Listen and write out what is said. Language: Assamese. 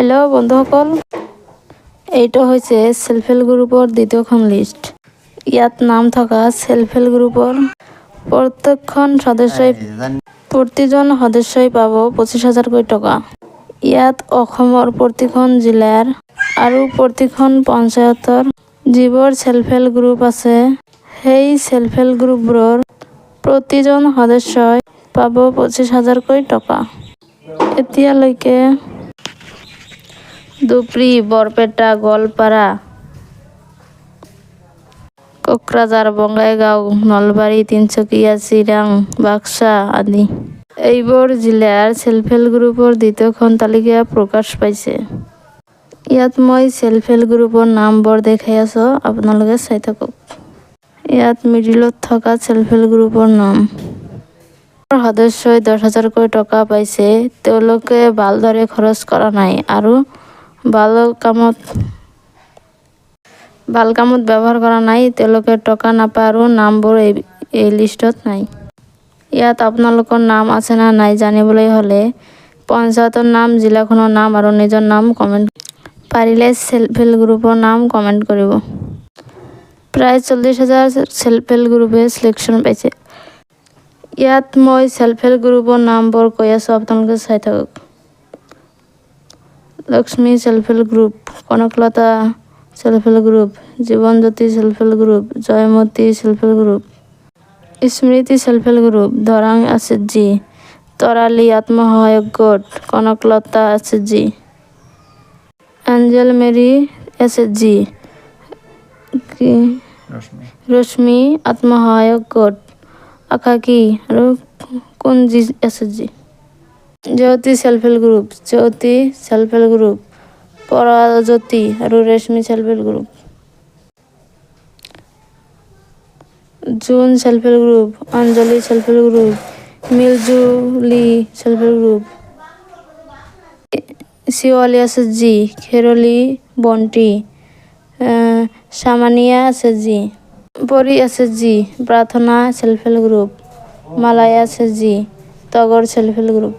হেল্ল' বন্ধুসকল, এইটো হৈছে সেলফ হেল্প গ্ৰুপৰ দ্বিতীয়খন লিষ্ট। ইয়াত নাম থকা সেলফ হেল্প গ্ৰুপৰ প্ৰতিজন সদস্যই পাব 25,000কৈ টকা। ইয়াত অসমৰ প্ৰতিখন জিলাৰ আৰু প্ৰতিখন পঞ্চায়তৰ যিবোৰ সেলফ হেল্প গ্ৰুপ আছে, সেই সেলফ হেল্প গ্ৰুপবোৰৰ প্ৰতিজন সদস্যই পাব 25,000কৈ টকা। এতিয়ালৈকে ধুবুৰী, বৰপেটা, গোৱালপাৰা, কোকৰাঝাৰ, বঙাইগাঁও, নলবাৰী, তিনিচুকীয়া, চিৰাং, বাক্সা আদি এইবোৰ জিলাৰ সেলফ হেল্প গ্ৰুপৰ দ্বিতীয়খন তালিকা প্ৰকাশ পাইছে। ইয়াত মই সেলফ হেল্প গ্ৰুপৰ নামবোৰ দেখাই আছো, আপোনালোকে চাই থাকক। ইয়াত মিডিলত থকা সেলফ হেল্প গ্ৰুপৰ নাম। সদস্যই 10,000কৈ টকা পাইছে। তেওঁলোকে ভালদৰে খৰচ কৰা নাই আৰু ভাল কামত ব্যৱহাৰ কৰা নাই। তেওঁলোকে টকা নাপায় আৰু নামবোৰ এই লিষ্টত নাই। ইয়াত আপোনালোকৰ নাম আছে নে নাই জানিবলৈ হ'লে পঞ্চায়তৰ নাম, জিলাখনৰ নাম আৰু নিজৰ নাম কমেণ্ট পাৰিলে সেলফ হেল্প গ্ৰুপৰ নাম কমেণ্ট কৰিব। প্ৰায় 40,000 সেলফ হেল্প গ্ৰুপে চিলেকশ্যন পাইছে। ইয়াত মই সেলফ হেল্প গ্ৰুপৰ নামবোৰ কৈ আছো, আপোনালোকে চাই থাকক। Lakshmi self help group, Kanaklata self help group, Jeevan Jyoti self help group, Joymati self help group, Smriti self help group, Darrang SHG, Tarali আত্মসহায়ক গোট, Kanaklata SHG, Angel Mary SHG, Rashmi আত্মসহায়ক গোট, আকাশী আৰু Kunji SHG, Jyoti self help group, Jyoti self help group, Parajyoti আৰু Reshmi self help group, June self help group, Anjali self help group, Miljuli self help group, Shivali SHG, খেৰলী বন্তি, সামানিয়া SHG, পৰি SHG, প্ৰাৰ্থনা self help group, Malaya SHG, তগৰ সেলফ হেল্প গ্ৰুপ।